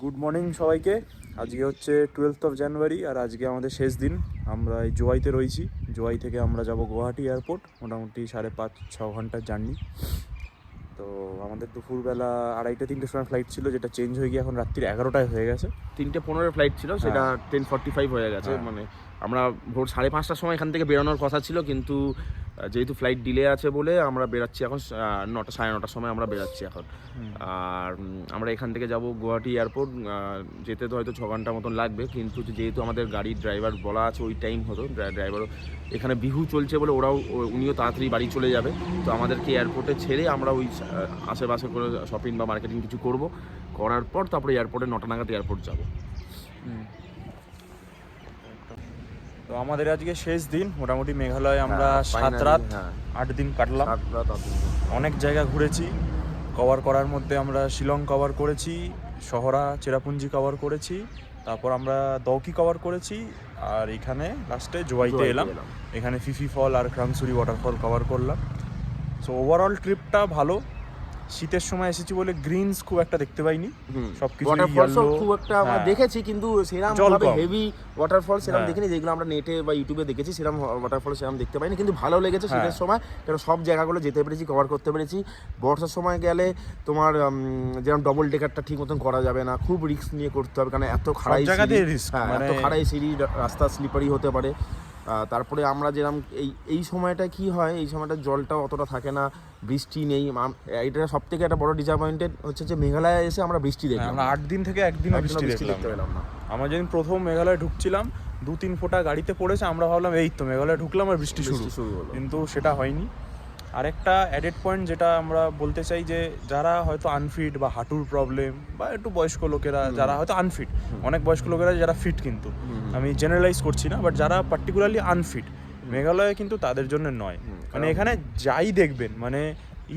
Good morning সবাইকে। আজকে হচ্ছে 12th জানুয়ারি আর আজকে আমাদের শেষ দিন। আমরা এই জোয়াইতে রয়েছি। জোয়াই থেকে আমরা যাব গুয়াহাটি এয়ারপোর্ট, মোটামুটি 5.5-6 ঘন্টার জার্নি। তো আমাদের দুপুরবেলা 2:30-3টের সময় ফ্লাইট ছিল, যেটা চেঞ্জ হয়ে গিয়ে এখন রাত্রির 11টায় হয়ে গেছে। 3:15 ফ্লাইট ছিল, সেটা 10:45 হয়ে গেছে। মানে আমরা ভোর 5:30টার সময় এখান থেকে বেরোনোর কথা ছিল, কিন্তু যেহেতু ফ্লাইট ডিলে আছে বলে আমরা বেরাচ্ছি এখন 9টা 9:30টার সময় আমরা বেরাচ্ছি এখন। আর আমরা এখান থেকে যাব গুয়াহাটি এয়ারপোর্ট। যেতে তো হয়তো 6 ঘন্টা মতন লাগবে, কিন্তু যেহেতু আমাদের গাড়ির ড্রাইভার বলা আছে ওই টাইম হতো, ড্রাইভারও এখানে বিহু চলছে বলে উনিও তাড়াতাড়ি বাড়ি চলে যাবে। তো আমাদেরকে এয়ারপোর্টে ছেড়ে আমরা ওই আশেপাশে করে শপিং বা মার্কেটিং কিছু করার পর তারপরে এয়ারপোর্টে 9টা নাগাদ এয়ারপোর্ট যাব। তো আমাদের আজকে শেষ দিন। মোটামুটি মেঘালয়ে আমরা 7 রাত 8 দিন কাটলাম। অনেক জায়গা ঘুরেছি। কভার করার মধ্যে আমরা শিলং কভার করেছি, শহরা চেরাপুঞ্জি কভার করেছি, তারপর আমরা দৌকি কভার করেছি, আর এখানে লাস্টে জোয়াইতে এলাম। এখানে ফিফি ফল আর ক্রাংসুরি ওয়াটারফল কভার করলাম। সো ওভারঅল ট্রিপটা ভালো। শীতের সময় এসেছি বলে গ্রিনস খুব একটা দেখতে পাইনি, সবকিছু খুব একটা আমরা দেখেছি, কিন্তু সেরকম ভাবে হেভি ওয়াটারফল সেরকম দেখিনি। যেগুলো আমরা নেটে বা ইউটিউবে দেখেছি সেরকম ওয়াটারফল সেরকম দেখতে পাইনি, কিন্তু ভালো লেগেছে শীতের সময়। কারণ সব জায়গাগুলো যেতে পেরেছি, কভার করতে পেরেছি। বর্ষার সময় গেলে তোমার যেরকম ডবল ডেকারটা ঠিক মতন করা যাবে না, খুব রিস্ক নিয়ে করতে হবে, কারণ এত খাড়াই সিঁড়ি, রাস্তা স্লিপারি হতে পারে। তারপরে আমরা যেরকম এই সময়টা কি হয়, এই সময়টা জলটা অতটা থাকে না, বৃষ্টি নেই। এটা সব থেকে একটা বড় ডিসঅ্যাপয়েন্টেড হচ্ছে যে মেঘালয়ে এসে আমরা বৃষ্টি দেখলাম। আমরা 8 দিন থেকে একদিনও বৃষ্টি দেখতে পেলাম না। আমরা যেদিন প্রথম মেঘালয়ে ঢুকছিলাম 2-3 ফোঁটা গাড়িতে পড়েছে, আমরা ভাবলাম এই তো মেঘালয়ে ঢুকলাম আর বৃষ্টি শুরু হলো, কিন্তু সেটা হয়নি। আরেকটা অ্যাডেড পয়েন্ট যেটা আমরা বলতে চাই, যে যারা হয়তো আনফিট বা হাঁটুর প্রবলেম বা একটু বয়স্ক লোকেরা যারা হয়তো আনফিট, অনেক বয়স্ক লোকেরা যারা ফিট, কিন্তু আমি জেনারেলাইজ করছি না, বাট যারা পার্টিকুলারলি আনফিট, মেঘালয় কিন্তু তাদের জন্য নয়। মানে এখানে যাই দেখবেন, মানে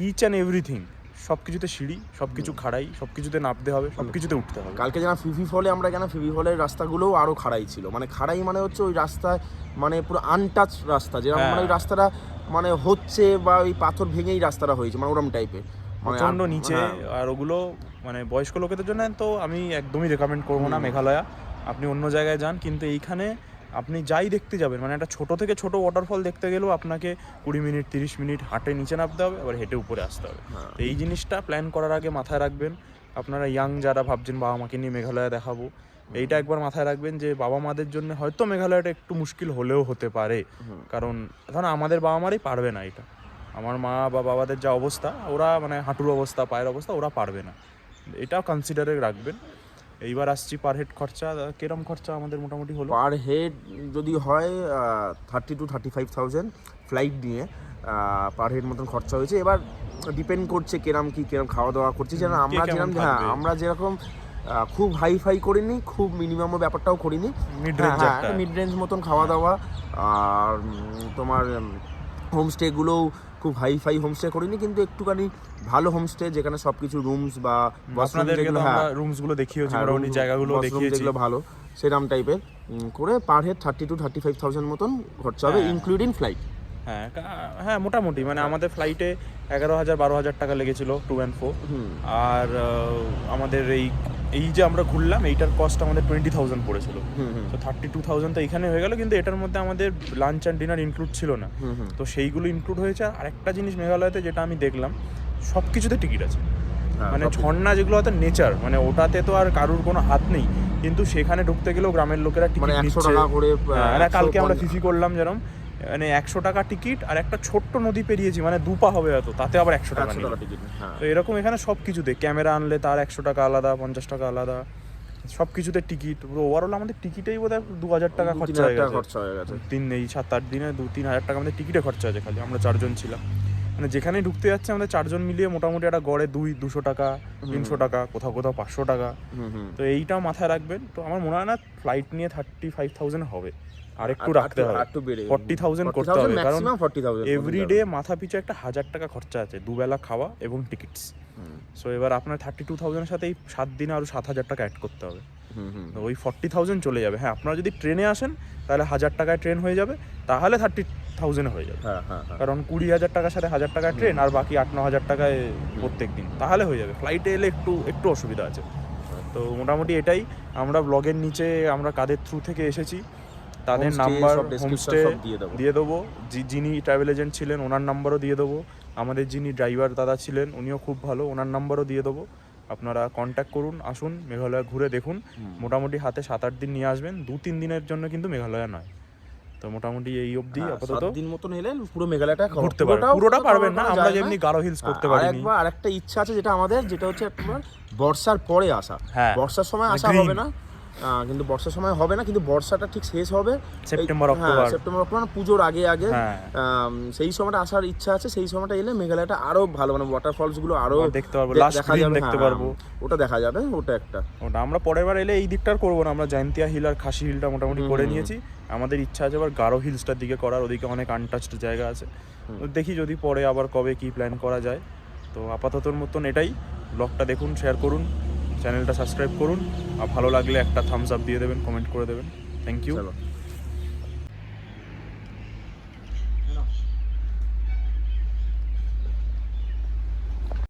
ইচ অ্যান্ড এভরিথিং, সব কিছুতে সিঁড়ি, সব কিছু খাড়াই, সব কিছুতে নামতে হবে, সব কিছুতে উঠতে হবে। কালকে যেন ফিফি ফলে আমরা ফিফি ফলের রাস্তাগুলোও আরও খাড়াই ছিল। মানে খাড়াই মানে হচ্ছে ওই রাস্তায় মানে পুরো আনটাচ রাস্তা, যেরকম মানে ওই রাস্তাটা মানে হচ্ছে বা ওই পাথর ভেঙেই রাস্তাটা হয়েছে, মানে ওরকম টাইপের প্রচণ্ড নিচে। আর ওগুলো মানে বয়স্ক লোকেদের জন্য তো আমি একদমই রেকমেন্ড করবো না মেঘালয়া। আপনি অন্য জায়গায় যান, কিন্তু এইখানে আপনি যাই দেখতে যাবেন, মানে একটা ছোট থেকে ছোট ওয়াটারফল দেখতে গেলেও আপনাকে 20 মিনিট 30 মিনিট হাঁটে নিচে নামতে হবে, আবার হেঁটে উপরে আসতে হবে। তো এই জিনিসটা প্ল্যান করার আগে মাথায় রাখবেন। আপনারা ইয়াং যারা ভাবছেন বাবা মাকে নিয়ে মেঘালয়া দেখাবো, এইটা একবার মাথায় রাখবেন যে বাবা মাদের জন্য হয়তো মেঘালয়টা একটু মুশকিল হলেও হতে পারে। কারণ ধরুন আমাদের বাবা মারাই পারবে না এটা। আমার মা বা বাবাদের যা অবস্থা, ওরা মানে হাঁটুর অবস্থা, পায়ের অবস্থা, ওরা পারবে না। এটাও কনসিডারে রাখবেন। এইবার আসছি পার হেড খরচা। কিরম খরচা আমাদের মোটামুটি হলো? পার হেড যদি হয় 30,000-35,000 ফ্লাইট নিয়ে পার হেড মতন খরচা হয়েছে। এবার ডিপেন্ড করছে কিরম খাওয়া দাওয়া করছি। যেন আমরা যেরকম খুব হাই করিনি, খুব মিনিমাম ব্যাপারটাও করিনি, মিড রেঞ্জ মতন খাওয়া দাওয়া। আর তোমার হোমস্টেগুলোও খুব হাই হোমস্টে করিনি, কিন্তু একটুখানি ভালো হোমস্টে যেখানে সবকিছু রুমস বা রুমসগুলো দেখিয়েছি, মোটামুটি জায়গাগুলো দেখিয়েছি, যেগুলো ভালো সেরকম টাইপের করে পার হেড 30,000-35,000 মতন খরচা হবে, ইনক্লুডিং ফ্লাইট। হ্যাঁ মোটামুটি মানে আমাদের ফ্লাইটে 11,000-12,000 টাকা লেগেছিল 2 and 4। আর আমাদের এই যে আমরা ঘুরলাম, এইটার কস্ট আমাদের 20,000 পড়েছিল। তো 32,000 তো এখানে হয়ে গেল, কিন্তু এটার মধ্যে আমাদের লাঞ্চ অ্যান্ড ডিনার ইনক্লুড ছিল না। তো সেইগুলো ইনক্লুড হয়েছে। আর একটা জিনিস মেঘালয়তে যেটা আমি দেখলাম, সব কিছুতে টিকিট আছে। মানে ঝর্ণা যেগুলো হয়তো নেচার, মানে ওটাতে তো আর কারুর কোনো হাত নেই, কিন্তু সেখানে ঢুকতে গেলেও গ্রামের লোকেরা টিকিট নিচ্ছে। কালকে আমরা ফিফি করলাম যেরকম, মানে 100 টাকা টিকিট, আর একটা ছোট্ট নদী পেরিয়েছি, মানে 2 পা হবে হয়তো, তাতে আবার 100 টাকা টিকিট। তো এরকম এখানে সব কিছুতে ক্যামেরা আনলে তার 100 টাকা আলাদা, 50 টাকা আলাদা, সব কিছুতে টিকিট। পুরো ওভারঅল আমাদের টিকিটেই বোধহয় 2,000 টাকা খরচা হয়ে গেছে। 7-8 দিনে 2-3 হাজার টাকা আমাদের টিকিটে খরচা হয়েছে, খালি আমরা 4 জন ছিলাম। মানে যেখানে ঢুকতে যাচ্ছে আমাদের 4 জন মিলিয়ে মোটামুটি একটা গড়ে 200 টাকা, 300 টাকা, কোথাও 500 টাকা। তো এইটাও মাথায় রাখবেন। তো আমার মনে হয় না ফ্লাইট নিয়ে 35,000 হবে, আর একটু রাখতে হবে, 40,000 করতে হবে, কারণ এভরিডে মাথা পিছু একটা 1,000 টাকা খরচা আছে, দুবেলা খাওয়া এবং টিকিটস। সো এবার আপনার 32,000 সাথে এই 7 দিনে আরো 7,000 টাকা অ্যাড করতে হবে। ওই 40,000 চলে যাবে। হ্যাঁ, আপনারা যদি ট্রেনে আসেন তাহলে 1,000 টাকায় ট্রেন হয়ে যাবে, তাহলে 30,000 হয়ে যাবে। কারণ 20,000 টাকার সাথে 1,000 টাকায় ট্রেন, আর বাকি 8-9 হাজার টাকায় প্রত্যেক দিন, তাহলে হয়ে যাবে। ফ্লাইটে এলে একটু অসুবিধা আছে। তো মোটামুটি এটাই। আমরা ব্লগের নিচে আমরা কাদের থ্রু থেকে এসেছি তাদের Homestay, নাম্বার, সব description হোমস্টে সব দিয়ে দেবো। দিয়ে দেবো। যিনি ট্রাভেল এজেন্ট ছিলেন ওনার নাম্বারও দিয়ে দেবো। আমাদের যিনি ড্রাইভার দাদা ছিলেন উনিও খুব ভালো, ওনার নাম্বারও দিয়ে দেবো। আপনারা কন্ট্যাক্ট করুন, আসুন মেঘালয় ঘুরে দেখুন। মোটামুটি হাতে 7-8 দিন নিয়ে আসবেন, 2-3 দিনের জন্য কিন্তু মেঘালয় নয়। তো মোটামুটি এই অবধি আপাতত 7 দিন মতন এলে পুরো মেঘালয়টা ঘুরতে পারবেন। পুরোটা পারবেন না, আমরা যেমনি গারো হিলস করতে পারিনি। আরেকটা ইচ্ছা আছে যেটা আমাদের, যেটা হচ্ছে তোমার বর্ষার পরে আসা। হ্যাঁ, বর্ষার সময় আসা green। হবে না, কিন্তু বর্ষাটা ঠিক শেষ হবে সেপ্টেম্বর, হ্যাঁ, অক্টোবর। সেপ্টেম্বর অক্টোবর, পুজোর আগে আগে। হ্যাঁ। সেই সময়টা আসার ইচ্ছা আছে। সেই সময়টা এলে মেঘালয়টা আরো ভালো, মানে ওয়াটারফলস গুলো আরো দেখতে পারবো, লাস্ট গ্রিন দেখতে পারবো। ওটা দেখা যাবে, ওটা একটা। ওটা আমরা পরের বার এলে এই দিকটার করবো না, আমরা জয়ন্তিয়া হিল আর খাসি হিলটা মোটামুটি করে নিয়েছি। আমাদের ইচ্ছা আছে আবার গারো হিলসটার দিকে করার, ওদিকে অনেক আনটাচড জায়গা আছে। তো দেখি যদি পরে আবার কবে কি প্ল্যান করা যায়। তো আপাততর মতন এটাই। ব্লগটা দেখুন, শেয়ার করুন, চ্যানেলটা সাবস্ক্রাইব করুন, আর ভালো লাগলে একটা থামস আপ দিয়ে দেবেন, কমেন্ট করে দেবেন। Thank you. চলো।